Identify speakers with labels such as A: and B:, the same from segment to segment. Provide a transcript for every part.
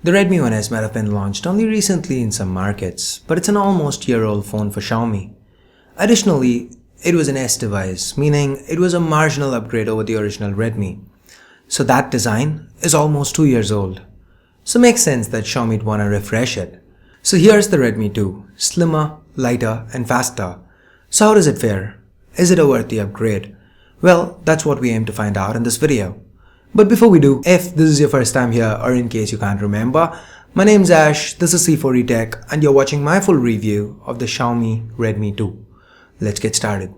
A: The Redmi 1S might have been launched only recently in some markets, but it's an almost year-old phone for Xiaomi. Additionally, it was an S device, meaning it was a marginal upgrade over the original Redmi. So that design is almost 2 years old. So makes sense that Xiaomi'd want to refresh it. So here's the Redmi 2, slimmer, lighter and faster. So how does it fare? Is it a worthy upgrade? Well, that's what we aim to find out in this video. But before we do, if this is your first time here or in case you can't remember, my name's Ash, this is C4E Tech and you're watching my full review of the Xiaomi Redmi 2. Let's get started.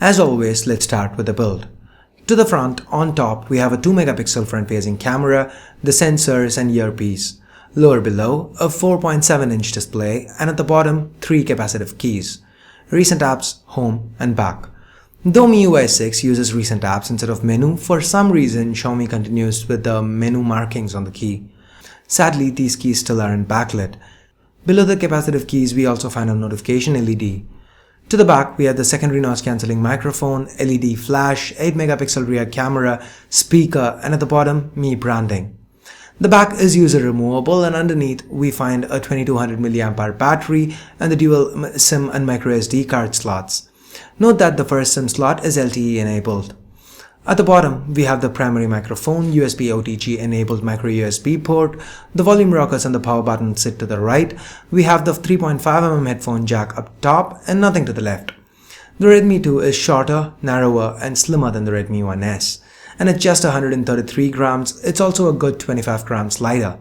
A: As always, let's start with the build. To the front, on top, we have a 2 megapixel front-facing camera, the sensors and earpiece. Lower below, a 4.7-inch display, and at the bottom, 3 capacitive keys. Recent apps, home and back. Though MIUI 6 uses recent apps instead of menu, for some reason Xiaomi continues with the menu markings on the key. Sadly, these keys still aren't backlit. Below the capacitive keys, we also find a notification LED. To the back, we have the secondary noise cancelling microphone, LED flash, 8 megapixel rear camera, speaker, and at the bottom, Mi branding. The back is user removable and underneath we find a 2200 mAh battery and the dual SIM and microSD card slots. Note that the first SIM slot is LTE enabled. At the bottom we have the primary microphone, USB OTG enabled micro USB port, the volume rockers and the power button sit to the right, we have the 3.5mm headphone jack up top and nothing to the left. The Redmi 2 is shorter, narrower and slimmer than the Redmi 1S. And at just 133 grams, it's also a good 25 grams lighter.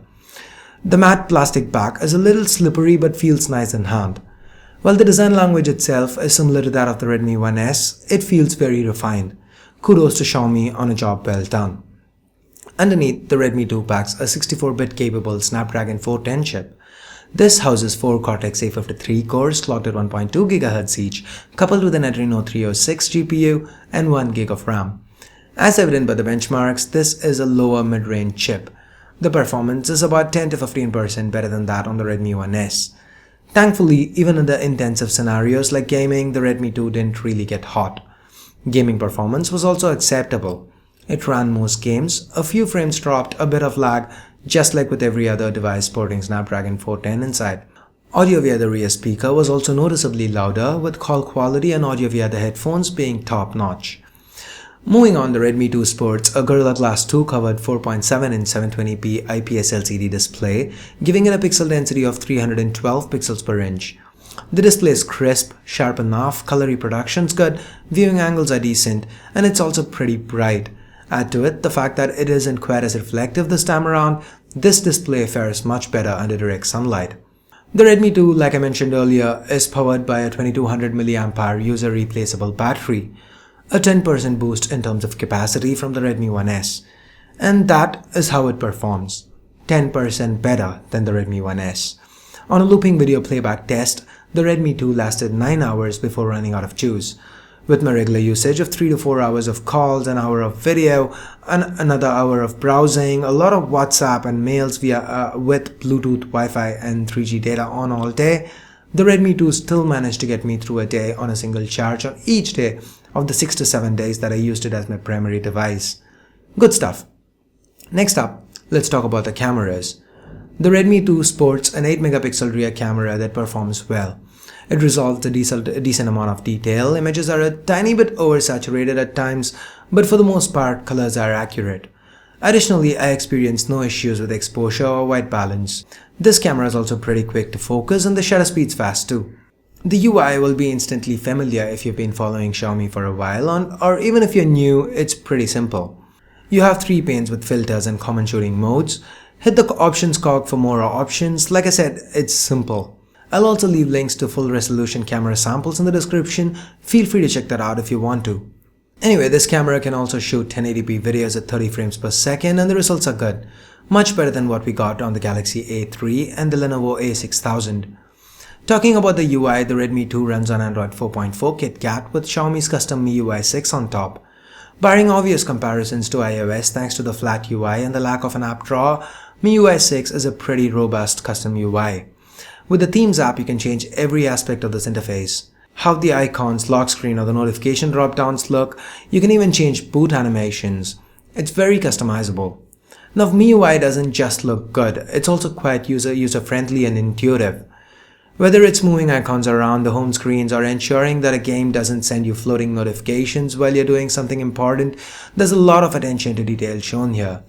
A: The matte plastic back is a little slippery but feels nice in hand. While the design language itself is similar to that of the Redmi 1S, it feels very refined. Kudos to Xiaomi on a job well done. Underneath, the Redmi 2 packs a 64-bit capable Snapdragon 410 chip. This houses 4 Cortex A53 cores clocked at 1.2 GHz each, coupled with an Adreno 306 GPU and 1 GB of RAM. As evident by the benchmarks, this is a lower mid-range chip. The performance is about 10 to 15% better than that on the Redmi 1S. Thankfully, even in the intensive scenarios like gaming, the Redmi 2 didn't really get hot. Gaming performance was also acceptable. It ran most games, a few frames dropped, a bit of lag, just like with every other device sporting Snapdragon 410 inside. Audio via the rear speaker was also noticeably louder, with call quality and audio via the headphones being top-notch. Moving on, the Redmi 2 sports a Gorilla Glass 2 covered 4.7-inch 720p IPS LCD display, giving it a pixel density of 312 pixels per inch. The display is crisp, sharp enough, color reproduction's good, viewing angles are decent, and it's also pretty bright. Add to it the fact that it isn't quite as reflective this time around, this display fares much better under direct sunlight. The Redmi 2, like I mentioned earlier, is powered by a 2200 mAh user replaceable battery. A 10% boost in terms of capacity from the Redmi 1S. And that is how it performs. 10% better than the Redmi 1S. On a looping video playback test, the Redmi 2 lasted 9 hours before running out of juice. With my regular usage of 3 to 4 hours of calls, an hour of video, and another hour of browsing, a lot of WhatsApp and mails with Bluetooth, Wi-Fi and 3G data on all day, the Redmi 2 still managed to get me through a day on a single charge on each day of the 6 to 7 days that I used it as my primary device. Good stuff. Next up, let's talk about the cameras. The Redmi 2 sports an 8 megapixel rear camera that performs well. It resolves a decent amount of detail, images are a tiny bit oversaturated at times, but for the most part, colors are accurate. Additionally, I experienced no issues with exposure or white balance. This camera is also pretty quick to focus and the shutter speed's fast too. The UI will be instantly familiar if you've been following Xiaomi for a while, or even if you're new, it's pretty simple. You have 3 panes with filters and common shooting modes. Hit the options cog for more options. Like I said, it's simple. I'll also leave links to full resolution camera samples in the description. Feel free to check that out if you want to. Anyway, this camera can also shoot 1080p videos at 30 frames per second and the results are good. Much better than what we got on the Galaxy A3 and the Lenovo A6000. Talking about the UI, the Redmi 2 runs on Android 4.4 Kitkat with Xiaomi's custom MIUI 6 on top. Barring obvious comparisons to iOS thanks to the flat UI and the lack of an app drawer, MIUI 6 is a pretty robust custom UI. With the Themes app, you can change every aspect of this interface. how the icons, lock screen or the notification drop-downs look. You can even change boot animations. It's very customizable. Now MIUI doesn't just look good, it's also quite user-friendly and intuitive. Whether it's moving icons around the home screens or ensuring that a game doesn't send you floating notifications while you're doing something important, there's a lot of attention to detail shown here.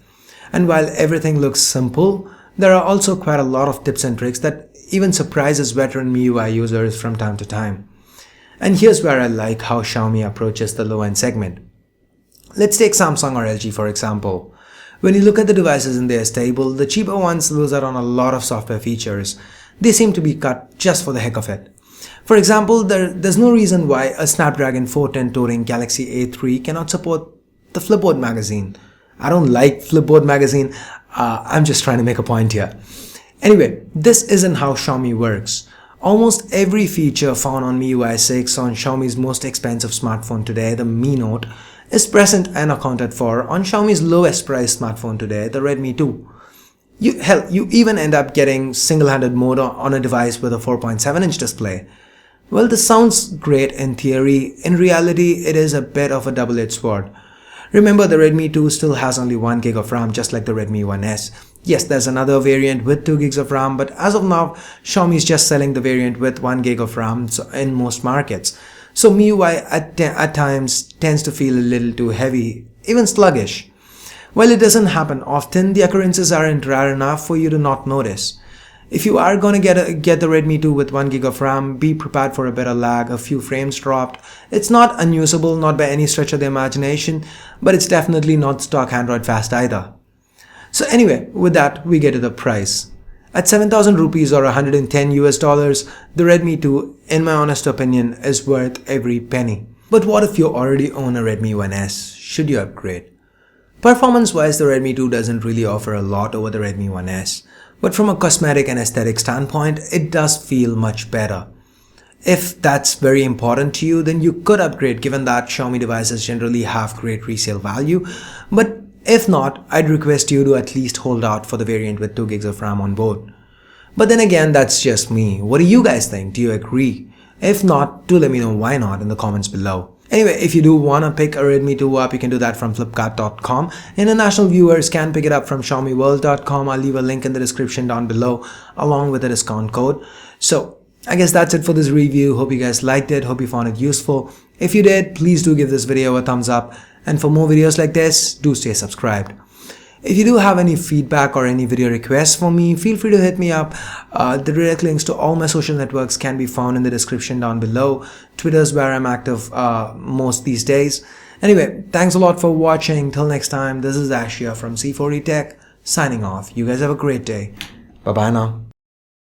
A: And while everything looks simple, there are also quite a lot of tips and tricks that even surprises veteran MIUI users from time to time. And here's where I like how Xiaomi approaches the low-end segment. Let's take Samsung or LG for example. When you look at the devices in their stable, the cheaper ones lose out on a lot of software features. They seem to be cut just for the heck of it. For example, there's no reason why a Snapdragon 410 touring Galaxy A3 cannot support the Flipboard magazine. I don't like Flipboard magazine, I'm just trying to make a point here. Anyway, this isn't how Xiaomi works. Almost every feature found on MIUI 6 on Xiaomi's most expensive smartphone today, the Mi Note, is present and accounted for on Xiaomi's lowest priced smartphone today, the Redmi 2. You even end up getting single-handed mode on a device with a 4.7-inch display. Well, this sounds great in theory. In reality, it is a bit of a double-edged sword. Remember, the Redmi 2 still has only 1 GB of RAM, just like the Redmi 1S. Yes, there's another variant with 2 GB of RAM, but as of now, Xiaomi is just selling the variant with 1 GB of RAM in most markets. So MIUI at times tends to feel a little too heavy, even sluggish. While it doesn't happen often, the occurrences aren't rare enough for you to not notice. If you are going to get the Redmi 2 with 1 GB of RAM, be prepared for a bit of lag, a few frames dropped. It's not unusable, not by any stretch of the imagination, but it's definitely not stock Android fast either. So anyway, with that, we get to the price. At 7,000 rupees or $110 the Redmi 2, in my honest opinion, is worth every penny. But what if you already own a Redmi 1S? Should you upgrade? Performance-wise, the Redmi 2 doesn't really offer a lot over the Redmi 1S, but from a cosmetic and aesthetic standpoint, it does feel much better. If that's very important to you, then you could upgrade given that Xiaomi devices generally have great resale value, but if not, I'd request you to at least hold out for the variant with 2 GB of RAM on board. But then again, that's just me. What do you guys think? Do you agree? If not, do let me know why not in the comments below. Anyway, if you do want to pick a Redmi 2 up, you can do that from flipkart.com. International viewers can pick it up from xiaomiworld.com. I'll leave a link in the description down below along with a discount code. So I guess that's it for this review. Hope you guys liked it. Hope you found it useful. If you did, please do give this video a thumbs up. And for more videos like this, do stay subscribed. If you do have any feedback or any video requests for me, feel free to hit me up. The direct links to all my social networks can be found in the description down below. Twitter's where I'm active most these days. Anyway, thanks a lot for watching. Till next time, this is Ashia from C4E Tech signing off. You guys have a great day. Bye bye now.